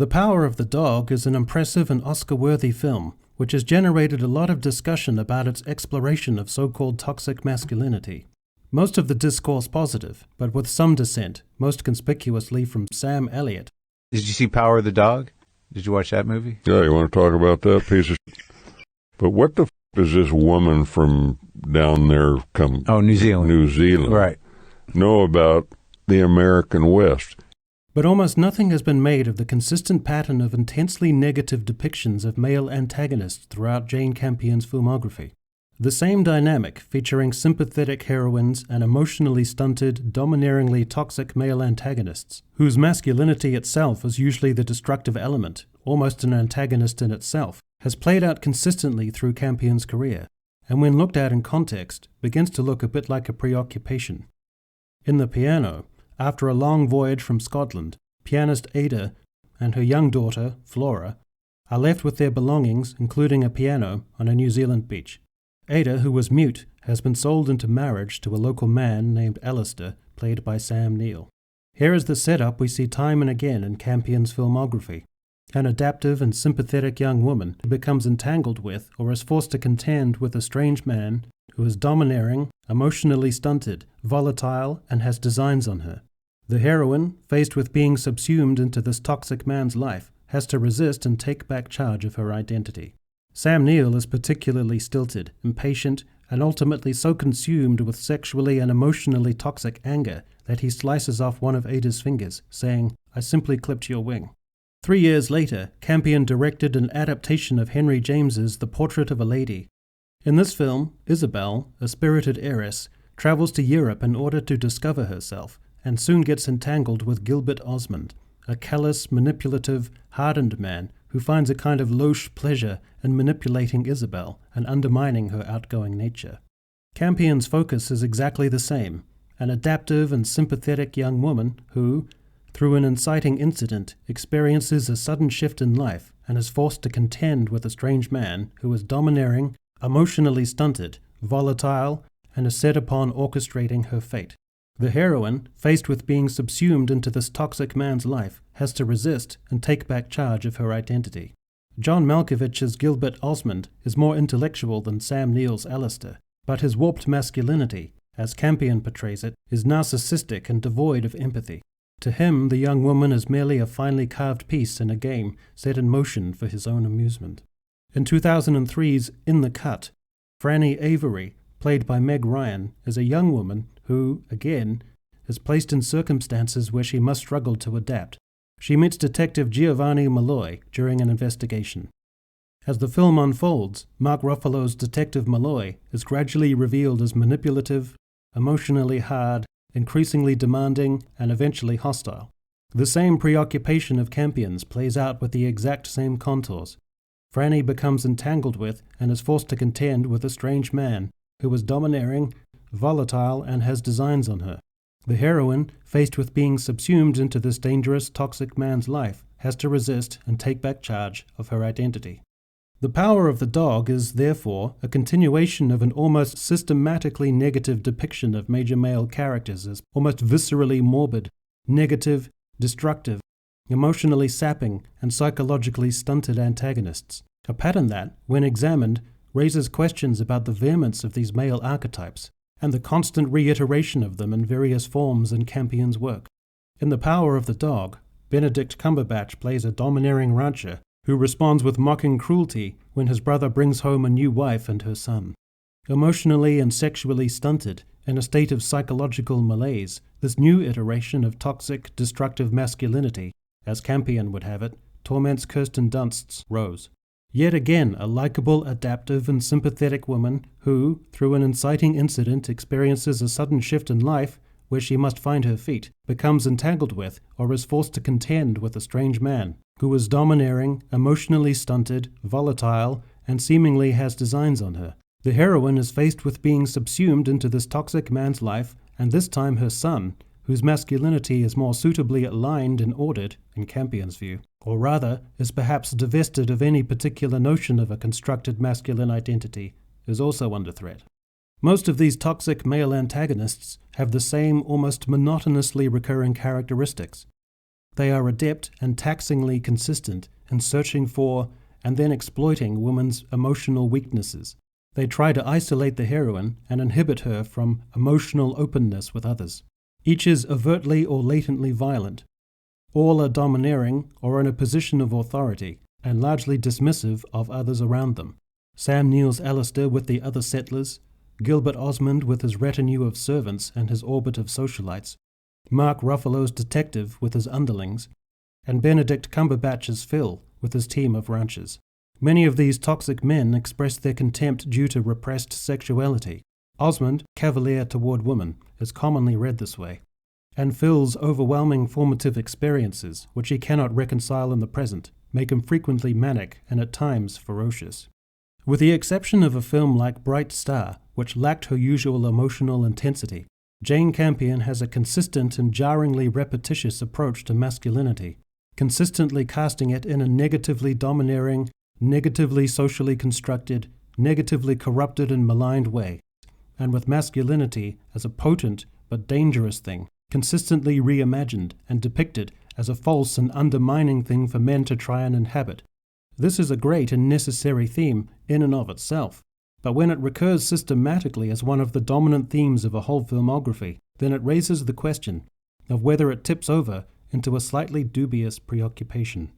The Power of the Dog is an impressive and Oscar-worthy film, which has generated a lot of discussion about its exploration of so-called toxic masculinity. Most of the discourse positive, but with some dissent, most conspicuously from Sam Elliott. Did you see Power of the Dog? Did you watch that movie? Yeah, you want to talk about that piece of shit? But what the does this woman from down there New Zealand. New Zealand. Right. Know about the American West? But almost nothing has been made of the consistent pattern of intensely negative depictions of male antagonists throughout Jane Campion's filmography. The same dynamic, featuring sympathetic heroines and emotionally stunted, domineeringly toxic male antagonists, whose masculinity itself is usually the destructive element, almost an antagonist in itself, has played out consistently through Campion's career, and when looked at in context, begins to look a bit like a preoccupation. In The Piano, after a long voyage from Scotland, pianist Ada and her young daughter, Flora, are left with their belongings, including a piano, on a New Zealand beach. Ada, who was mute, has been sold into marriage to a local man named Alistair, played by Sam Neill. Here is the setup we see time and again in Campion's filmography. An adaptive and sympathetic young woman who becomes entangled with or is forced to contend with a strange man who is domineering, emotionally stunted, volatile, and has designs on her. The heroine, faced with being subsumed into this toxic man's life, has to resist and take back charge of her identity. Sam Neill is particularly stilted, impatient, and ultimately so consumed with sexually and emotionally toxic anger that he slices off one of Ada's fingers, saying, "I simply clipped your wing." 3 years later, Campion directed an adaptation of Henry James's The Portrait of a Lady. In this film, Isabel, a spirited heiress, travels to Europe in order to discover herself, and soon gets entangled with Gilbert Osmond, a callous, manipulative, hardened man who finds a kind of louche pleasure in manipulating Isabel and undermining her outgoing nature. Campion's focus is exactly the same, an adaptive and sympathetic young woman who, through an inciting incident, experiences a sudden shift in life and is forced to contend with a strange man who is domineering, emotionally stunted, volatile, and is set upon orchestrating her fate. The heroine, faced with being subsumed into this toxic man's life, has to resist and take back charge of her identity. John Malkovich's Gilbert Osmond is more intellectual than Sam Neill's Alistair, but his warped masculinity, as Campion portrays it, is narcissistic and devoid of empathy. To him, the young woman is merely a finely carved piece in a game set in motion for his own amusement. In 2003's In the Cut, Franny Avery, played by Meg Ryan, is a young woman who, again, is placed in circumstances where she must struggle to adapt. She meets Detective Giovanni Malloy during an investigation. As the film unfolds, Mark Ruffalo's Detective Malloy is gradually revealed as manipulative, emotionally hard, increasingly demanding, and eventually hostile. The same preoccupation of Campion's plays out with the exact same contours. Franny becomes entangled with and is forced to contend with a strange man who is domineering, volatile, and has designs on her. The heroine, faced with being subsumed into this dangerous, toxic man's life, has to resist and take back charge of her identity. The Power of the Dog is, therefore, a continuation of an almost systematically negative depiction of major male characters as almost viscerally morbid, negative, destructive, emotionally sapping, and psychologically stunted antagonists. A pattern that, when examined, raises questions about the vehemence of these male archetypes, and the constant reiteration of them in various forms in Campion's work. In The Power of the Dog, Benedict Cumberbatch plays a domineering rancher who responds with mocking cruelty when his brother brings home a new wife and her son. Emotionally and sexually stunted, in a state of psychological malaise, this new iteration of toxic, destructive masculinity, as Campion would have it, torments Kirsten Dunst's Rose. Yet again, a likable, adaptive, and sympathetic woman who, through an inciting incident, experiences a sudden shift in life where she must find her feet, becomes entangled with or is forced to contend with a strange man who is domineering, emotionally stunted, volatile, and seemingly has designs on her. The heroine is faced with being subsumed into this toxic man's life, and this time her son, whose masculinity is more suitably aligned and ordered, in Campion's view, or rather is perhaps divested of any particular notion of a constructed masculine identity, is also under threat. Most of these toxic male antagonists have the same almost monotonously recurring characteristics. They are adept and taxingly consistent in searching for and then exploiting women's emotional weaknesses. They try to isolate the heroine and inhibit her from emotional openness with others. Each is overtly or latently violent. All are domineering or in a position of authority, and largely dismissive of others around them. Sam Neill's Alistair with the other settlers, Gilbert Osmond with his retinue of servants and his orbit of socialites, Mark Ruffalo's detective with his underlings, and Benedict Cumberbatch's Phil with his team of ranchers. Many of these toxic men express their contempt due to repressed sexuality. Osmond, cavalier toward women, is commonly read this way, and Phil's overwhelming formative experiences, which he cannot reconcile in the present, make him frequently manic and at times ferocious. With the exception of a film like Bright Star, which lacked her usual emotional intensity, Jane Campion has a consistent and jarringly repetitious approach to masculinity, consistently casting it in a negatively domineering, negatively socially constructed, negatively corrupted and maligned way, and with masculinity as a potent but dangerous thing, consistently reimagined and depicted as a false and undermining thing for men to try and inhabit. This is a great and necessary theme in and of itself, but when it recurs systematically as one of the dominant themes of a whole filmography, then it raises the question of whether it tips over into a slightly dubious preoccupation.